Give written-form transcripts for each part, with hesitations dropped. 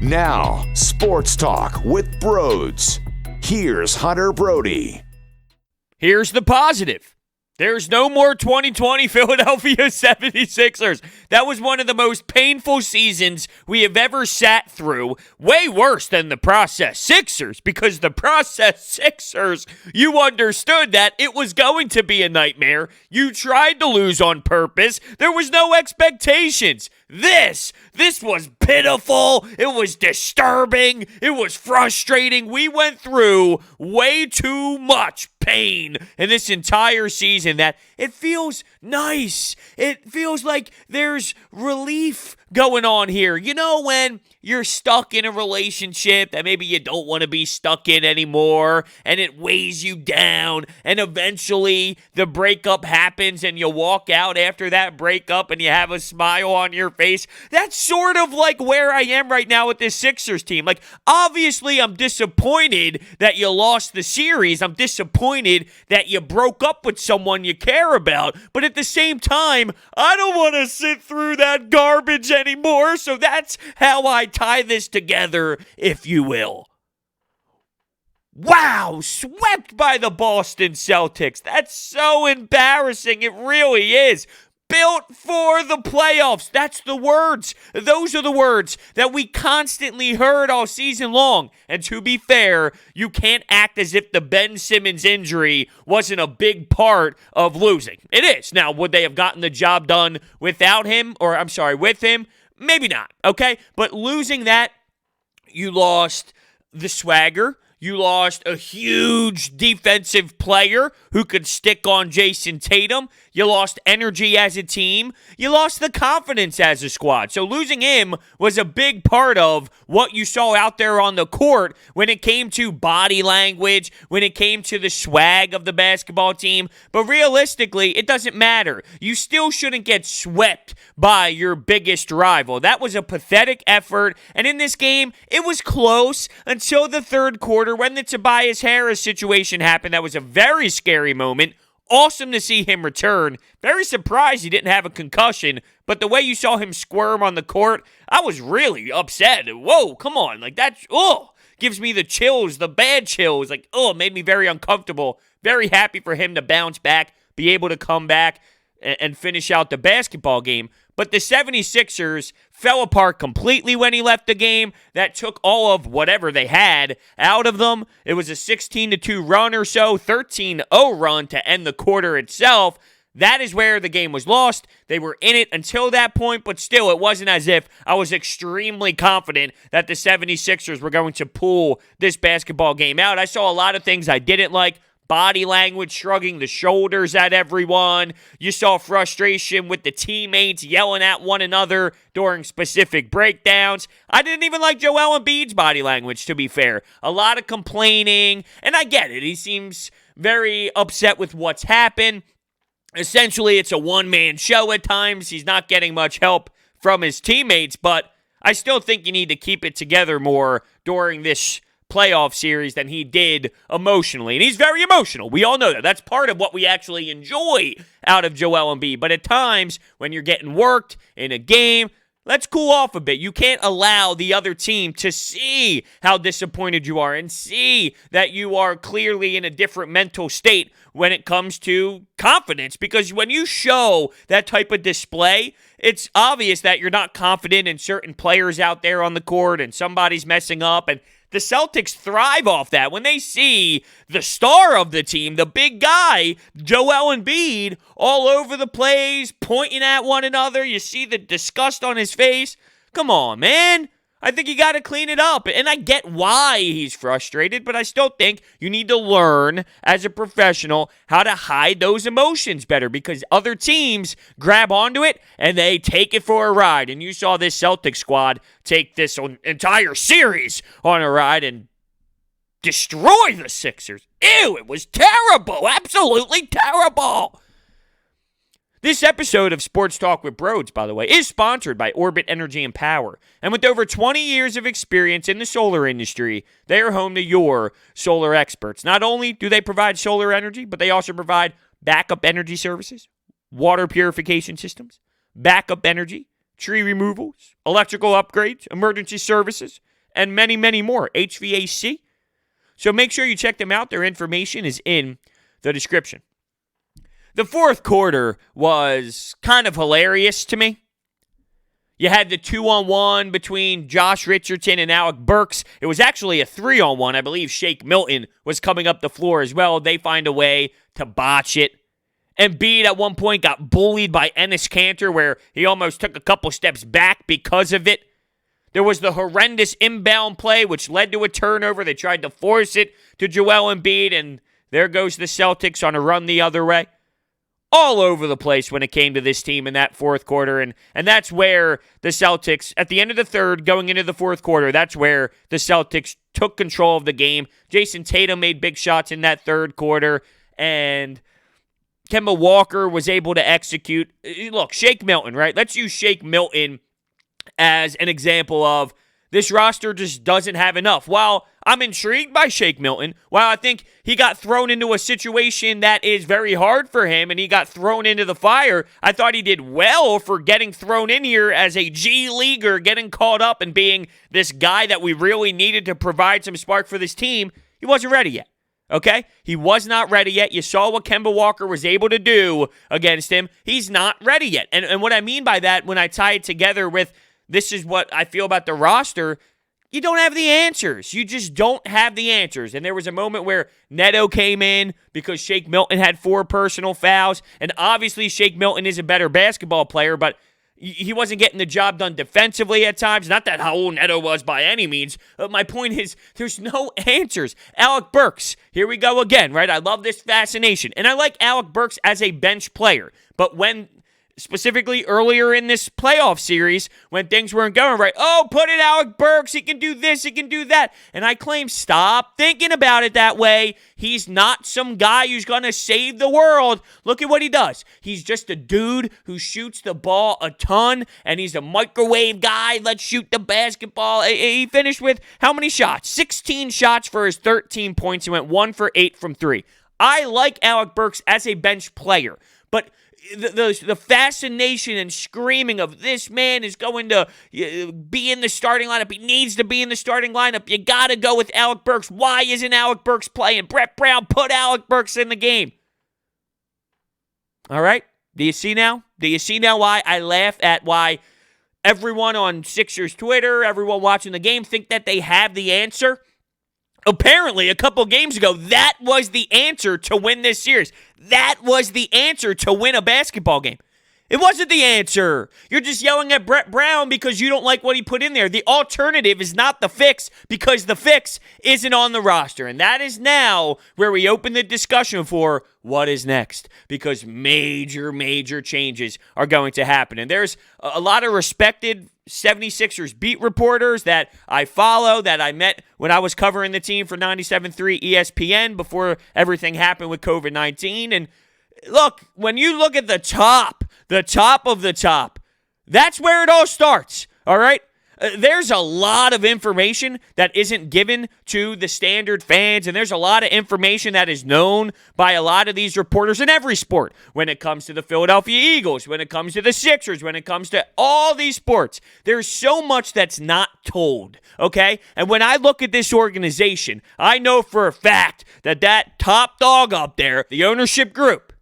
Now, Sports Talk with Broads. Here's Hunter Brody. Here's the positive. There's no more 2020 Philadelphia 76ers. That was one of the most painful seasons we have ever sat through. Way worse than the process Sixers, because the process Sixers, you understood that it was going to be a nightmare. You tried to lose on purpose. There was no expectations. This was pitiful. It was disturbing. It was frustrating. We went through way too much pain in this entire season that it feels nice. It feels like there's relief going on here. You know, when you're stuck in a relationship that maybe you don't want to be stuck in anymore, and it weighs you down, and eventually the breakup happens and you walk out after that breakup and you have a smile on your face. That's sort of like where I am right now with this Sixers team. Like, obviously I'm disappointed that you lost the series. I'm disappointed that you broke up with someone you care about, but at the same time, I don't want to sit through that garbage anymore, so that's how I tie this together, if you will. Wow, swept by the Boston Celtics. That's so embarrassing. It really is. Built for the playoffs. That's the words. Those are the words that we constantly heard all season long. And to be fair, you can't act as if the Ben Simmons injury wasn't a big part of losing. It is. Now, would they have gotten the job done without him? With him? Maybe not, okay? But losing that, you lost the swagger. You lost a huge defensive player who could stick on Jayson Tatum. You lost energy as a team. You lost the confidence as a squad. So losing him was a big part of what you saw out there on the court when it came to body language, when it came to the swag of the basketball team. But realistically, it doesn't matter. You still shouldn't get swept by your biggest rival. That was a pathetic effort. And in this game, it was close until the third quarter when the Tobias Harris situation happened. That was a very scary moment. Awesome to see him return. Very surprised he didn't have a concussion, but the way you saw him squirm on the court, I was really upset. Whoa, come on. Like, that, gives me the chills, the bad chills. Like, it made me very uncomfortable. Very happy for him to bounce back, be able to come back and finish out the basketball game. But the 76ers fell apart completely when he left the game. That took all of whatever they had out of them. It was a 16-2 run or so, 13-0 run to end the quarter itself. That is where the game was lost. They were in it until that point, but still, it wasn't as if I was extremely confident that the 76ers were going to pull this basketball game out. I saw a lot of things I didn't like. Body language, shrugging the shoulders at everyone. You saw frustration with the teammates yelling at one another during specific breakdowns. I didn't even like Joel Embiid's body language, to be fair. A lot of complaining, and I get it. He seems very upset with what's happened. Essentially, it's a one-man show at times. He's not getting much help from his teammates, but I still think you need to keep it together more during this playoff series than he did emotionally. And he's very emotional. We all know that. That's part of what we actually enjoy out of Joel Embiid. But at times, when you're getting worked in a game, let's cool off a bit. You can't allow the other team to see how disappointed you are and see that you are clearly in a different mental state when it comes to confidence. Because when you show that type of display, it's obvious that you're not confident in certain players out there on the court and somebody's messing up. And the Celtics thrive off that. When they see the star of the team, the big guy, Joel Embiid, all over the place, pointing at one another, you see the disgust on his face. Come on, man. I think you got to clean it up. And I get why he's frustrated, but I still think you need to learn as a professional how to hide those emotions better, because other teams grab onto it and they take it for a ride. And you saw this Celtics squad take this entire series on a ride and destroy the Sixers. Ew, it was terrible. Absolutely terrible. This episode of Sports Talk with Broads, by the way, is sponsored by Orbit Energy and Power. And with over 20 years of experience in the solar industry, they are home to your solar experts. Not only do they provide solar energy, but they also provide backup energy services, water purification systems, backup energy, tree removals, electrical upgrades, emergency services, and many, many more. HVAC. So make sure you check them out. Their information is in the description. The fourth quarter was kind of hilarious to me. You had the 2-on-1 between Josh Richardson and Alec Burks. It was actually a 3-on-1. I believe Shake Milton was coming up the floor as well. They find a way to botch it. Embiid at one point got bullied by Enes Kanter where he almost took a couple steps back because of it. There was the horrendous inbound play which led to a turnover. They tried to force it to Joel Embiid, and there goes the Celtics on a run the other way. All over the place when it came to this team in that fourth quarter, and that's where the Celtics, at the end of the third, going into the fourth quarter, that's where the Celtics took control of the game. Jayson Tatum made big shots in that third quarter, and Kemba Walker was able to execute. Look, Shake Milton, right? Let's use Shake Milton as an example of this roster just doesn't have enough. While I'm intrigued by Shake Milton, while I think he got thrown into a situation that is very hard for him and he got thrown into the fire, I thought he did well for getting thrown in here as a G Leaguer, getting caught up and being this guy that we really needed to provide some spark for this team. He wasn't ready yet. Okay? He was not ready yet. You saw what Kemba Walker was able to do against him. He's not ready yet. And what I mean by that, when I tie it together with this is what I feel about the roster, you don't have the answers. You just don't have the answers. And there was a moment where Neto came in because Shake Milton had 4 personal fouls. And obviously Shake Milton is a better basketball player, but he wasn't getting the job done defensively at times. Not that how old Neto was by any means. But my point is, there's no answers. Alec Burks, here we go again, right? I love this fascination. And I like Alec Burks as a bench player. But when specifically earlier in this playoff series, when things weren't going right, oh, put in Alec Burks, he can do this, he can do that. And I claim, stop thinking about it that way. He's not some guy who's going to save the world. Look at what he does. He's just a dude who shoots the ball a ton, and he's a microwave guy. Let's shoot the basketball. He finished with how many shots? 16 shots for his 13 points. He went 1 for 8 from 3. I like Alec Burks as a bench player, but the fascination and screaming of this man is going to be in the starting lineup. He needs to be in the starting lineup. You got to go with Alec Burks. Why isn't Alec Burks playing? Brett Brown, put Alec Burks in the game. All right? Do you see now? Do you see now why I laugh at why everyone on Sixers Twitter, everyone watching the game think that they have the answer? Apparently, a couple games ago, that was the answer to win this series. That was the answer to win a basketball game. It wasn't the answer. You're just yelling at Brett Brown because you don't like what he put in there. The alternative is not the fix because the fix isn't on the roster. And that is now where we open the discussion for what is next, because major, major changes are going to happen. And there's a lot of respected 76ers beat reporters that I follow, that I met when I was covering the team for 97.3 ESPN before everything happened with COVID-19. And look, when you look at the top of the top, that's where it all starts, all right? There's a lot of information that isn't given to the standard fans, and there's a lot of information that is known by a lot of these reporters in every sport. When it comes to the Philadelphia Eagles, when it comes to the Sixers, when it comes to all these sports, there's so much that's not told, okay? And when I look at this organization, I know for a fact that top dog up there, the ownership group,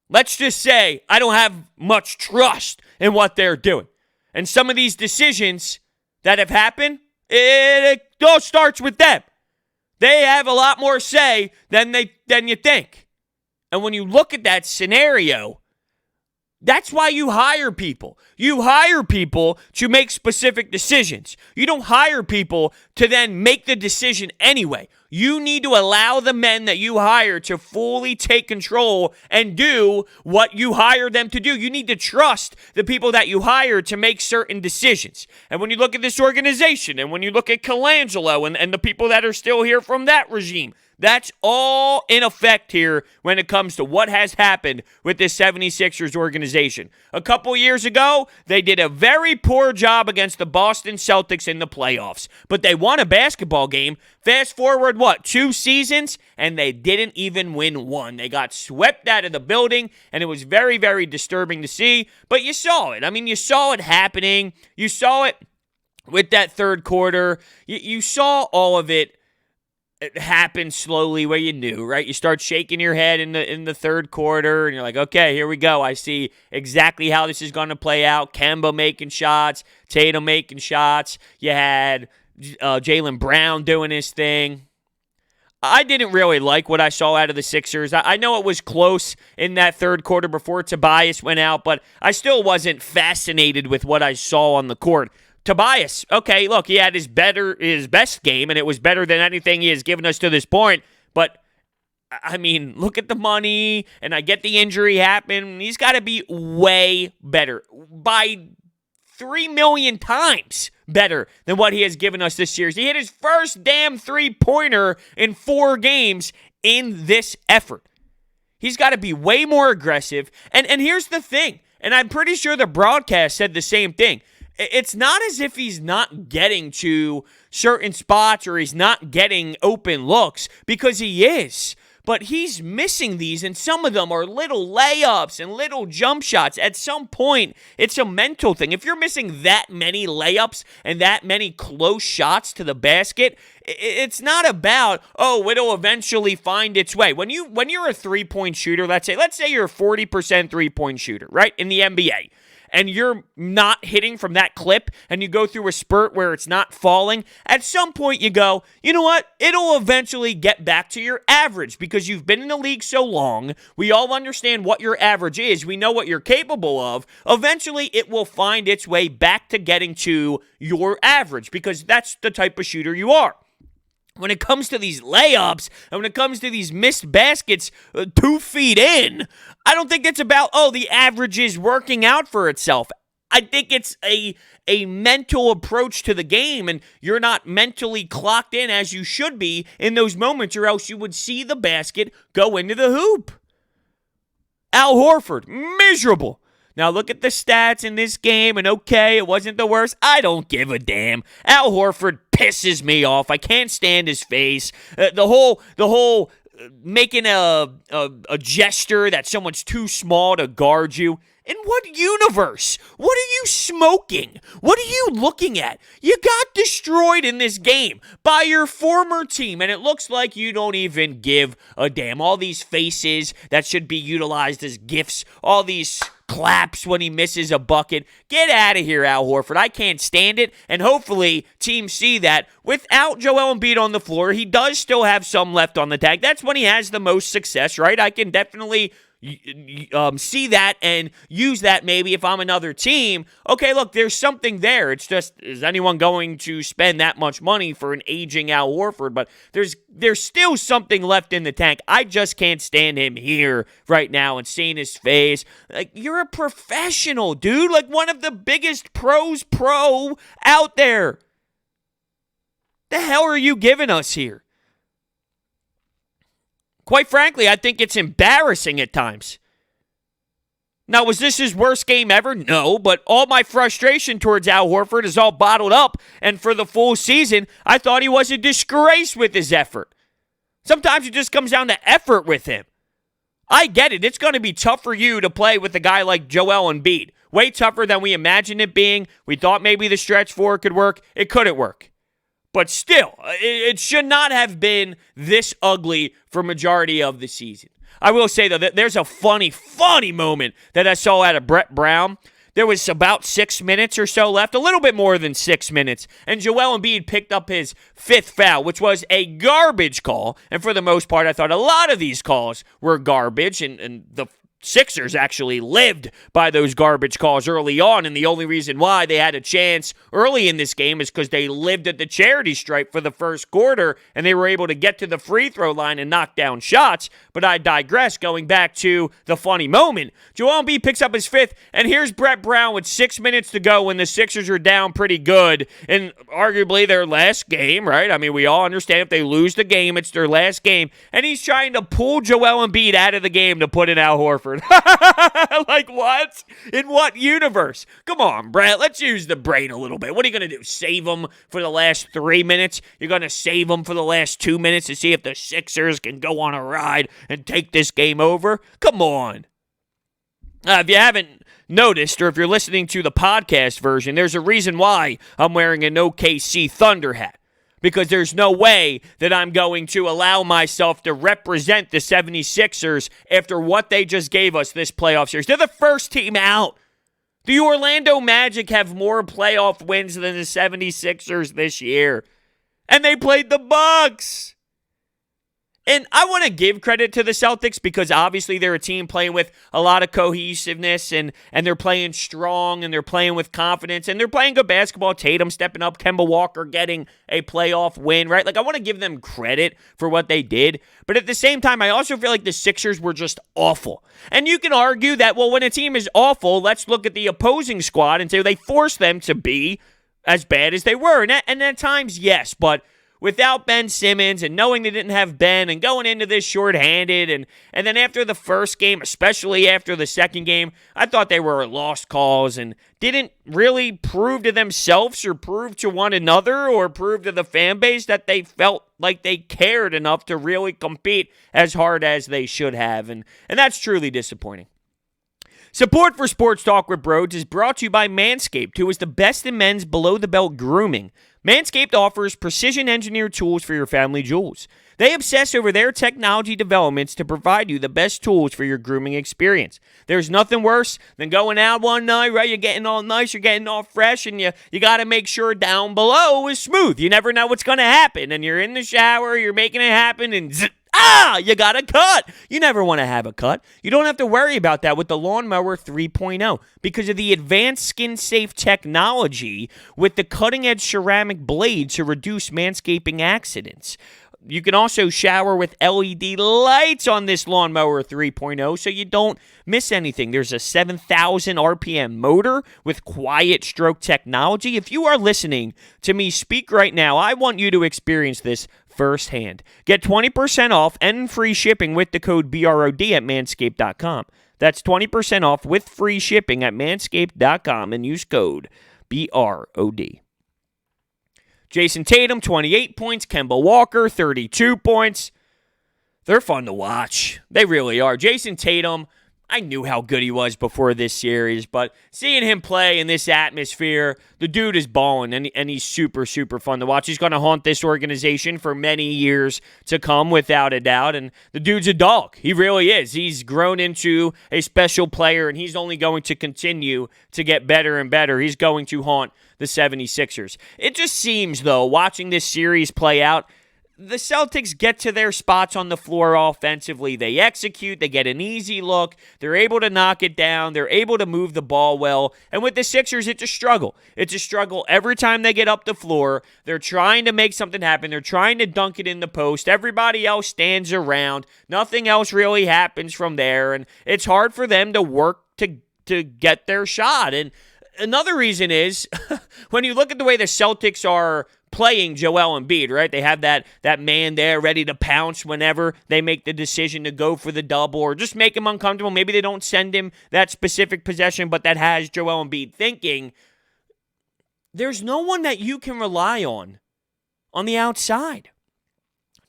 let's just say I don't have much trust in what they're doing. And some of these decisions that have happened, it all starts with them. They have a lot more say than you think. And when you look at that scenario, that's why you hire people. You hire people to make specific decisions. You don't hire people to then make the decision anyway. You need to allow the men that you hire to fully take control and do what you hire them to do. You need to trust the people that you hire to make certain decisions. And when you look at this organization, and when you look at Colangelo and the people that are still here from that regime, that's all in effect here when it comes to what has happened with this 76ers organization. A couple years ago, they did a very poor job against the Boston Celtics in the playoffs. But they won a basketball game. Fast forward, 2 seasons? And they didn't even win one. They got swept out of the building, and it was very, very disturbing to see. But you saw it. I mean, you saw it happening. You saw it with that third quarter, you saw all of it happen slowly where you knew, right? You start shaking your head in the third quarter, and you're like, okay, here we go. I see exactly how this is going to play out. Kemba making shots, Tatum making shots. You had Jaylen Brown doing his thing. I didn't really like what I saw out of the Sixers. I know it was close in that third quarter before Tobias went out, but I still wasn't fascinated with what I saw on the court. Tobias, okay, look, he had his best game, and it was better than anything he has given us to this point. But, I mean, look at the money, and I get the injury happened. He's got to be way better, by 3 million times better than what he has given us this year. He hit his first damn three-pointer in 4 games in this effort. He's got to be way more aggressive. And here's the thing, and I'm pretty sure the broadcast said the same thing. It's not as if he's not getting to certain spots or he's not getting open looks, because he is. But he's missing these, and some of them are little layups and little jump shots. At some point, it's a mental thing. If you're missing that many layups and that many close shots to the basket, it's not about, it'll eventually find its way. When you're a three-point shooter, let's say you're a 40% three-point shooter, right, in the NBA, and you're not hitting from that clip, and you go through a spurt where it's not falling, at some point you go, you know what? It'll eventually get back to your average, because you've been in the league so long. We all understand what your average is. We know what you're capable of. Eventually, it will find its way back to getting to your average, because that's the type of shooter you are. When it comes to these layups, and when it comes to these missed baskets 2 feet in, I don't think it's about, the average is working out for itself. I think it's a mental approach to the game, and you're not mentally clocked in as you should be in those moments, or else you would see the basket go into the hoop. Al Horford, miserable. Now look at the stats in this game, and okay, it wasn't the worst. I don't give a damn. Al Horford pisses me off. I can't stand his face. The whole making a gesture that someone's too small to guard you. In what universe? What are you smoking? What are you looking at? You got destroyed in this game by your former team, and it looks like you don't even give a damn. All these faces that should be utilized as gifts, all these claps when he misses a bucket. Get out of here, Al Horford. I can't stand it, and hopefully teams see that. Without Joel Embiid on the floor, he does still have some left on the tag. That's when he has the most success, right? I can definitely see that and use that maybe if I'm another team. Okay, look, there's something there. It's just, is anyone going to spend that much money for an aging Al Horford? But there's still something left in the tank. I just can't stand him here right now and seeing his face. Like, you're a professional, dude. Like, one of the biggest pro out there. The hell are you giving us here? Quite frankly, I think it's embarrassing at times. Now, was this his worst game ever? No, but all my frustration towards Al Horford is all bottled up, and for the full season, I thought he was a disgrace with his effort. Sometimes it just comes down to effort with him. I get it. It's going to be tough for you to play with a guy like Joel Embiid. Way tougher than we imagined it being. We thought maybe the stretch four could work. It couldn't work. But still, it should not have been this ugly for majority of the season. I will say, though, that there's a funny moment that I saw out of Brett Brown. There was about 6 minutes or so left, a little bit more than 6 minutes, and Joel Embiid picked up his 5th foul, which was a garbage call. And for the most part, I thought a lot of these calls were garbage, and the Sixers actually lived by those garbage calls early on, and the only reason why they had a chance early in this game is because they lived at the charity stripe for the first quarter, and they were able to get to the free throw line and knock down shots. But I digress, going back to the funny moment. Joel Embiid picks up his 5th, and here's Brett Brown with 6 minutes to go when the Sixers are down pretty good, and arguably their last game, right? I mean, we all understand if they lose the game, it's their last game, and he's trying to pull Joel Embiid out of the game to put in Al Horford. Like, what? In what universe? Come on, Brett. Let's use the brain a little bit. What are you going to do? Save him for the last 3 minutes? You're going to save him for the last 2 minutes to see if the Sixers can go on a ride and take this game over? Come on. If you haven't noticed, or if you're listening to the podcast version, there's a reason why I'm wearing an OKC Thunder hat. Because there's no way that I'm going to allow myself to represent the 76ers after what they just gave us this playoff series. They're the first team out. The Orlando Magic have more playoff wins than the 76ers this year. And they played the Bucks. And I want to give credit to the Celtics because obviously they're a team playing with a lot of cohesiveness and they're playing strong and they're playing with confidence and they're playing good basketball. Tatum stepping up, Kemba Walker getting a playoff win, right? Like I want to give them credit for what they did. But at the same time, I also feel like the Sixers were just awful. And you can argue that, well, when a team is awful, let's look at the opposing squad and say they forced them to be as bad as they were. And at times, yes, but without Ben Simmons and knowing they didn't have Ben and going into this shorthanded and then after the first game, especially after the second game, I thought they were lost cause and didn't really prove to themselves or prove to one another or prove to the fan base that they felt like they cared enough to really compete as hard as they should have. And that's truly disappointing. Support for Sports Talk with Broads is brought to you by Manscaped, who is the best in men's below-the-belt grooming. Manscaped offers precision-engineered tools for your family jewels. They obsess over their technology developments to provide you the best tools for your grooming experience. There's nothing worse than going out one night, right? You're getting all nice, you're getting all fresh, and you got to make sure down below is smooth. You never know what's going to happen, and you're in the shower, you're making it happen, and you got a cut. You never want to have a cut. You don't have to worry about that with the Lawnmower 3.0 because of the advanced skin-safe technology with the cutting-edge ceramic blade to reduce manscaping accidents. You can also shower with LED lights on this Lawnmower 3.0 so you don't miss anything. There's a 7,000 RPM motor with quiet stroke technology. If you are listening to me speak right now, I want you to experience this firsthand. Get 20% off and free shipping with the code BROD at manscaped.com. That's 20% off with free shipping at manscaped.com and use code BROD. Jayson Tatum, 28 points. Kemba Walker, 32 points. They're fun to watch. They really are. Jayson Tatum, I knew how good he was before this series, but seeing him play in this atmosphere, the dude is balling, and he's super, super fun to watch. He's going to haunt this organization for many years to come, without a doubt, and the dude's a dog. He really is. He's grown into a special player, and he's only going to continue to get better and better. He's going to haunt the 76ers. It just seems, though, watching this series play out, the Celtics get to their spots on the floor offensively. They execute. They get an easy look. They're able to knock it down. They're able to move the ball well. And with the Sixers, it's a struggle. It's a struggle every time they get up the floor. They're trying to make something happen. They're trying to dunk it in the post. Everybody else stands around. Nothing else really happens from there. And it's hard for them to work to get their shot. And another reason is when you look at the way the Celtics are playing Joel Embiid, right? They have that man there ready to pounce whenever they make the decision to go for the double or just make him uncomfortable. Maybe they don't send him that specific possession, but that has Joel Embiid thinking. There's no one that you can rely on the outside.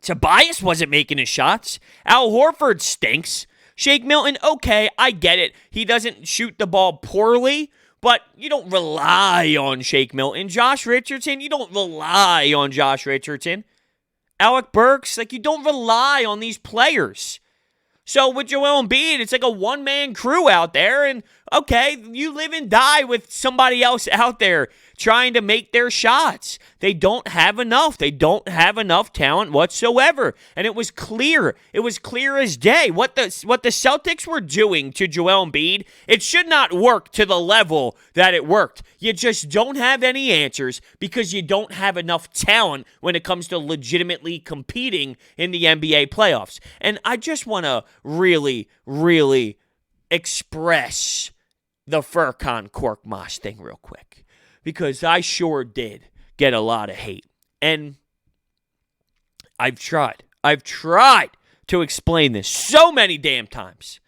Tobias wasn't making his shots. Al Horford stinks. Shake Milton, okay, I get it. He doesn't shoot the ball poorly, but you don't rely on Shake Milton. Josh Richardson, you don't rely on Josh Richardson. Alec Burks, you don't rely on these players. So with Joel Embiid, it's like a one-man crew out there, and okay, you live and die with somebody else out there trying to make their shots. They don't have enough. They don't have enough talent whatsoever. And it was clear. It was clear as day. What the Celtics were doing to Joel Embiid, it should not work to the level that it worked. You just don't have any answers because you don't have enough talent when it comes to legitimately competing in the NBA playoffs. And I just want to really, really express the Furkan Korkmaz thing real quick, because I sure did get a lot of hate. And I've tried to explain this so many damn times.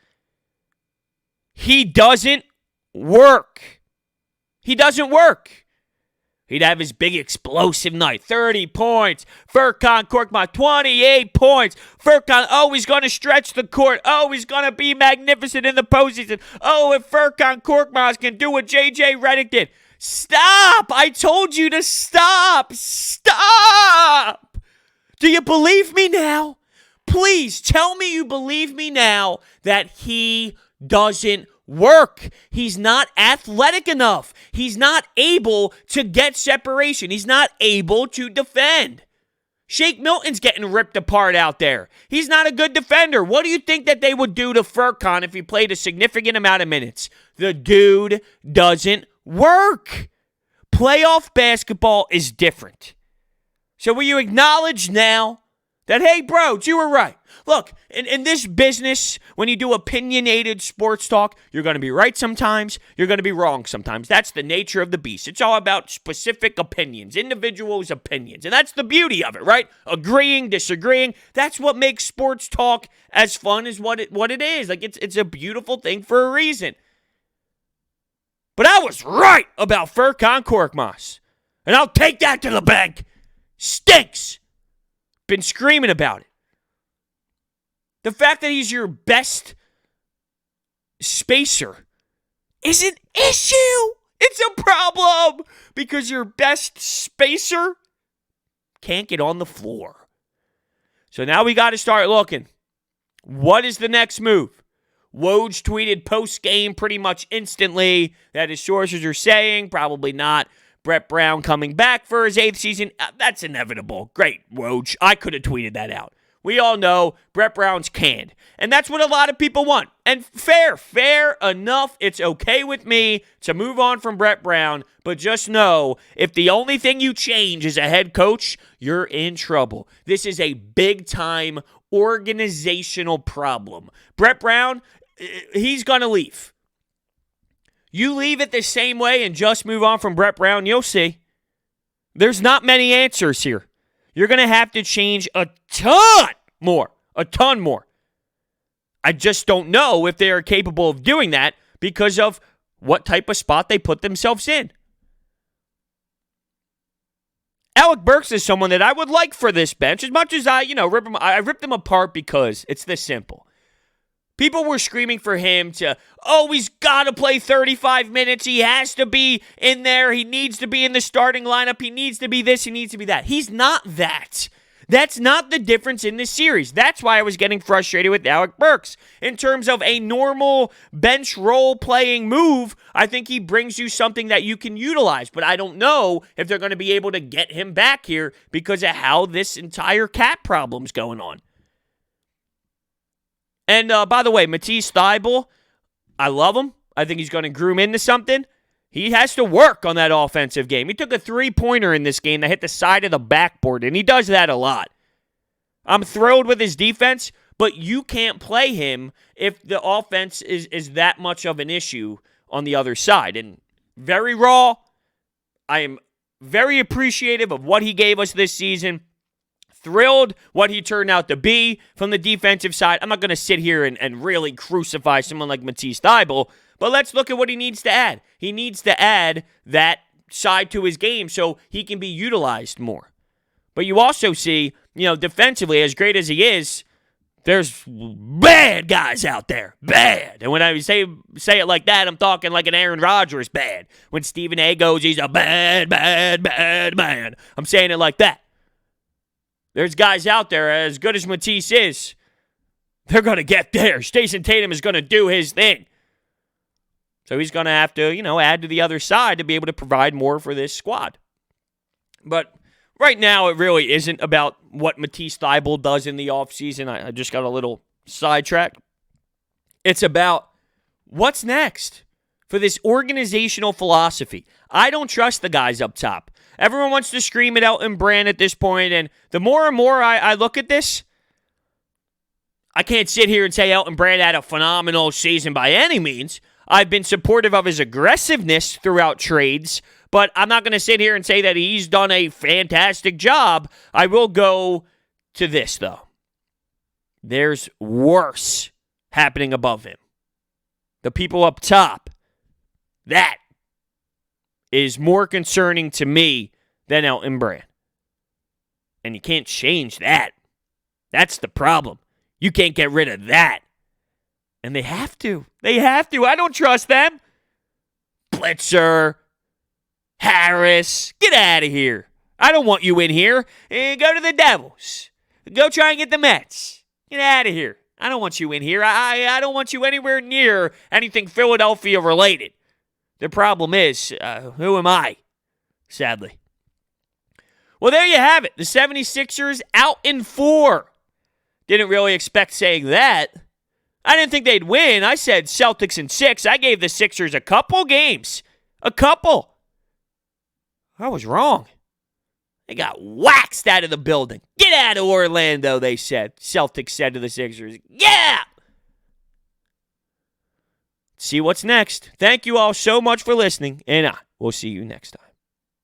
He doesn't work. He doesn't work. He'd have his big explosive night. 30 points. Furkan Korkmaz, 28 points. Furkan, he's going to stretch the court. He's going to be magnificent in the postseason. If Furkan Korkmaz can do what J.J. Redick did. Stop! I told you to stop! Stop! Do you believe me now? Please tell me you believe me now that he doesn't work. He's not athletic enough. He's not able to get separation. He's not able to defend. Shake Milton's getting ripped apart out there. He's not a good defender. What do you think that they would do to Furkan if he played a significant amount of minutes? The dude doesn't work. Playoff basketball is different. So will you acknowledge now that, hey, bro, you were right? Look, in this business, when you do opinionated sports talk, you're going to be right sometimes, you're going to be wrong sometimes. That's the nature of the beast. It's all about specific opinions, individuals' opinions. And that's the beauty of it, right? Agreeing, disagreeing. That's what makes sports talk as fun as what it is. Like, it's a beautiful thing for a reason. But I was right about Furkan Korkmaz. And I'll take that to the bank. Stinks. Been screaming about it. The fact that he's your best spacer is an issue. It's a problem because your best spacer can't get on the floor. So now we got to start looking. What is the next move? Woj tweeted post-game pretty much instantly that his sources are saying probably not Brett Brown coming back for his 8th season. That's inevitable. Great, Woj. I could have tweeted that out. We all know Brett Brown's canned. And that's what a lot of people want. And fair enough. It's okay with me to move on from Brett Brown. But just know, if the only thing you change is a head coach, you're in trouble. This is a big-time organizational problem. Brett Brown, he's going to leave. You leave it the same way and just move on from Brett Brown, you'll see. There's not many answers here. You're going to have to change a ton more. I just don't know if they are capable of doing that because of what type of spot they put themselves in. Alec Burks is someone that I would like for this bench as much as I ripped him apart because it's this simple. People were screaming for him to, he's got to play 35 minutes. He has to be in there. He needs to be in the starting lineup. He needs to be this. He needs to be that. He's not that. That's not the difference in this series. That's why I was getting frustrated with Alec Burks. In terms of a normal bench role playing move, I think he brings you something that you can utilize. But I don't know if they're going to be able to get him back here because of how this entire cap problem's going on. And by the way, Matisse Thybulle, I love him. I think he's going to groom into something. He has to work on that offensive game. He took a three-pointer in this game that hit the side of the backboard, and he does that a lot. I'm thrilled with his defense, but you can't play him if the offense is that much of an issue on the other side. And very raw. I am very appreciative of what he gave us this season. Thrilled what he turned out to be from the defensive side. I'm not going to sit here and really crucify someone like Matisse Thybulle, but let's look at what he needs to add. He needs to add that side to his game so he can be utilized more. But you also see, defensively, as great as he is, there's bad guys out there. Bad. And when I say it like that, I'm talking like an Aaron Rodgers bad. When Stephen A goes, he's a bad man. I'm saying it like that. There's guys out there, as good as Matisse is, they're going to get there. Jayson Tatum is going to do his thing. So he's going to have to, add to the other side to be able to provide more for this squad. But right now, it really isn't about what Matisse Thybulle does in the offseason. I just got a little sidetracked. It's about what's next for this organizational philosophy. I don't trust the guys up top. Everyone wants to scream at Elton Brand at this point, and the more and more I look at this, I can't sit here and say Elton Brand had a phenomenal season by any means. I've been supportive of his aggressiveness throughout trades, but I'm not going to sit here and say that he's done a fantastic job. I will go to this, though. There's worse happening above him. The people up top. That is more concerning to me than Elton Brand. And you can't change that. That's the problem. You can't get rid of that. And they have to. They have to. I don't trust them. Blitzer, Harris, get out of here. I don't want you in here. Go to the Devils. Go try and get the Mets. Get out of here. I don't want you in here. I don't want you anywhere near anything Philadelphia related. The problem is, who am I? Sadly. Well, there you have it. The 76ers out in 4. Didn't really expect saying that. I didn't think they'd win. I said Celtics in 6. I gave the Sixers a couple games. A couple. I was wrong. They got waxed out of the building. Get out of Orlando, they said. Celtics said to the Sixers, yeah! See what's next. Thank you all so much for listening, and I will see you next time.